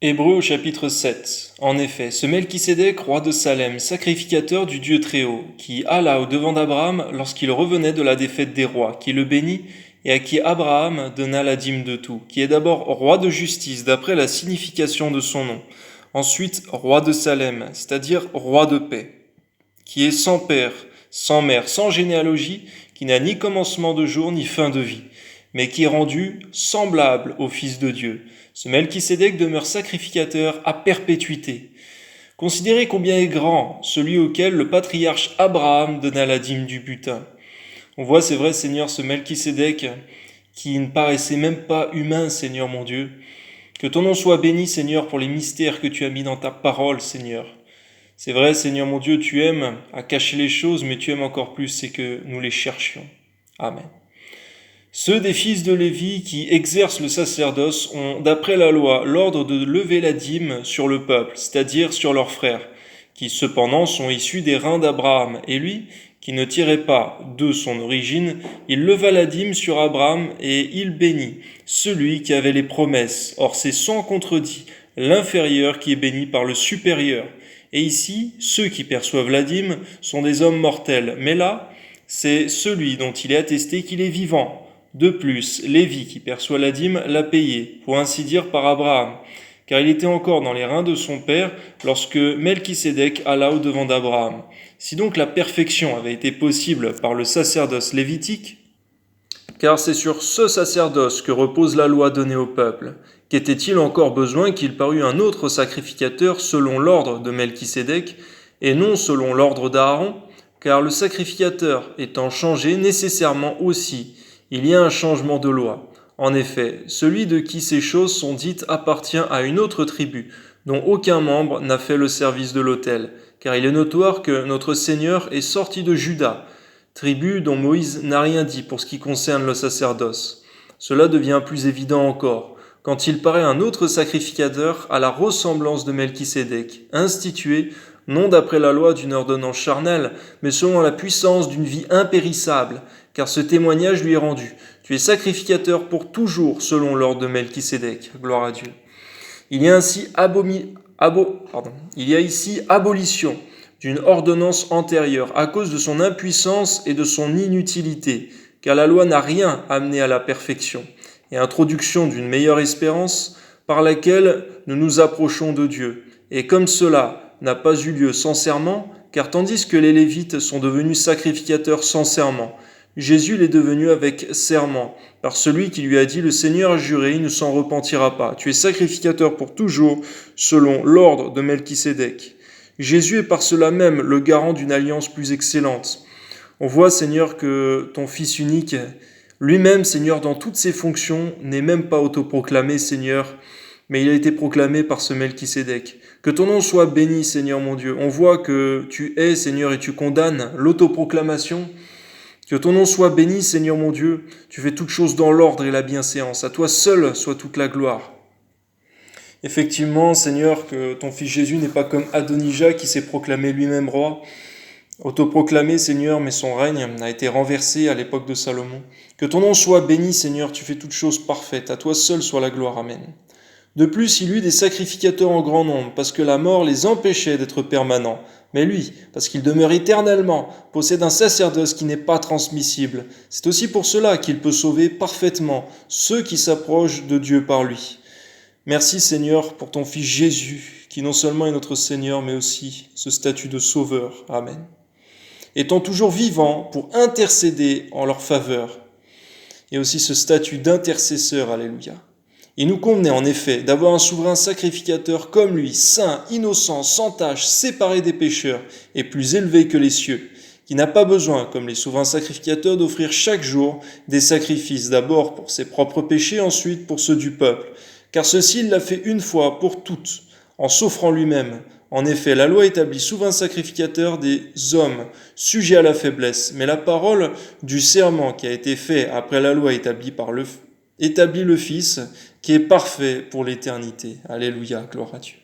Hébreux au chapitre 7. En effet, ce Melchisédek, roi de Salem, sacrificateur du Dieu Très-Haut, qui alla au-devant d'Abraham lorsqu'il revenait de la défaite des rois, qui le bénit et à qui Abraham donna la dîme de tout, qui est d'abord roi de justice d'après la signification de son nom, ensuite roi de Salem, c'est-à-dire roi de paix, qui est sans père, sans mère, sans généalogie, qui n'a ni commencement de jour ni fin de vie, mais qui est rendu semblable au Fils de Dieu. Ce Melchisédek demeure sacrificateur à perpétuité. Considérez combien est grand celui auquel le patriarche Abraham donna la dîme du butin. On voit, c'est vrai, Seigneur, ce Melchisédek qui ne paraissait même pas humain, Seigneur mon Dieu. Que ton nom soit béni, Seigneur, pour les mystères que tu as mis dans ta parole, Seigneur. C'est vrai, Seigneur mon Dieu, tu aimes à cacher les choses, mais tu aimes encore plus, c'est que nous les cherchions. Amen. Ceux des fils de Lévi qui exercent le sacerdoce ont, d'après la loi, l'ordre de lever la dîme sur le peuple, c'est-à-dire sur leurs frères, qui cependant sont issus des reins d'Abraham. Et lui, qui ne tirait pas de son origine, il leva la dîme sur Abraham et il bénit celui qui avait les promesses. Or c'est sans contredit l'inférieur qui est béni par le supérieur. Et ici, ceux qui perçoivent la dîme sont des hommes mortels, mais là, c'est celui dont il est attesté qu'il est vivant. De plus, Lévi, qui perçoit la dîme, l'a payé, pour ainsi dire par Abraham, car il était encore dans les reins de son père lorsque Melchisédek alla au-devant d'Abraham. Si donc la perfection avait été possible par le sacerdoce lévitique, car c'est sur ce sacerdoce que repose la loi donnée au peuple, qu'était-il encore besoin qu'il parût un autre sacrificateur selon l'ordre de Melchisédek, et non selon l'ordre d'Aaron, car le sacrificateur étant changé nécessairement aussi, il y a un changement de loi. En effet, celui de qui ces choses sont dites appartient à une autre tribu, dont aucun membre n'a fait le service de l'autel, car il est notoire que notre Seigneur est sorti de Juda, tribu dont Moïse n'a rien dit pour ce qui concerne le sacerdoce. Cela devient plus évident encore, quand il paraît un autre sacrificateur à la ressemblance de Melchisédek, institué non d'après la loi d'une ordonnance charnelle, mais selon la puissance d'une vie impérissable, car ce témoignage lui est rendu. Tu es sacrificateur pour toujours selon l'ordre de Melchisédek. Gloire à Dieu. Il y a ici abolition d'une ordonnance antérieure à cause de son impuissance et de son inutilité, car la loi n'a rien amené à la perfection, et introduction d'une meilleure espérance par laquelle nous nous approchons de Dieu. Et comme cela n'a pas eu lieu sans serment, car tandis que les Lévites sont devenus sacrificateurs sans serment, Jésus l'est devenu avec serment, par celui qui lui a dit « Le Seigneur a juré, il ne s'en repentira pas. Tu es sacrificateur pour toujours, selon l'ordre de Melchisédek. » Jésus est par cela même le garant d'une alliance plus excellente. On voit, Seigneur, que ton Fils unique, lui-même, Seigneur, dans toutes ses fonctions, n'est même pas autoproclamé, Seigneur, mais il a été proclamé par ce Melchisédek. Que ton nom soit béni, Seigneur mon Dieu. On voit que tu es, Seigneur, et tu condamnes l'autoproclamation. Que ton nom soit béni, Seigneur mon Dieu. Tu fais toutes choses dans l'ordre et la bienséance. À toi seul soit toute la gloire. Effectivement, Seigneur, que ton Fils Jésus n'est pas comme Adonijah qui s'est proclamé lui-même roi. Autoproclamé, Seigneur, mais son règne a été renversé à l'époque de Salomon. Que ton nom soit béni, Seigneur, tu fais toutes choses parfaites. À toi seul soit la gloire. Amen. De plus, il eut des sacrificateurs en grand nombre, parce que la mort les empêchait d'être permanents. Mais lui, parce qu'il demeure éternellement, possède un sacerdoce qui n'est pas transmissible. C'est aussi pour cela qu'il peut sauver parfaitement ceux qui s'approchent de Dieu par lui. Merci Seigneur pour ton Fils Jésus, qui non seulement est notre Seigneur, mais aussi ce statut de Sauveur. Amen. Étant toujours vivant pour intercéder en leur faveur. Et aussi ce statut d'intercesseur. Alléluia. Il nous convenait en effet d'avoir un souverain sacrificateur comme lui, saint, innocent, sans tache, séparé des pécheurs et plus élevé que les cieux, qui n'a pas besoin, comme les souverains sacrificateurs, d'offrir chaque jour des sacrifices, d'abord pour ses propres péchés, ensuite pour ceux du peuple, car ceci il l'a fait une fois pour toutes, en s'offrant lui-même. En effet, la loi établit souverain sacrificateur des hommes, sujets à la faiblesse, mais la parole du serment qui a été fait après la loi établit le Fils, qui est parfait pour l'éternité. Alléluia, gloire à Dieu.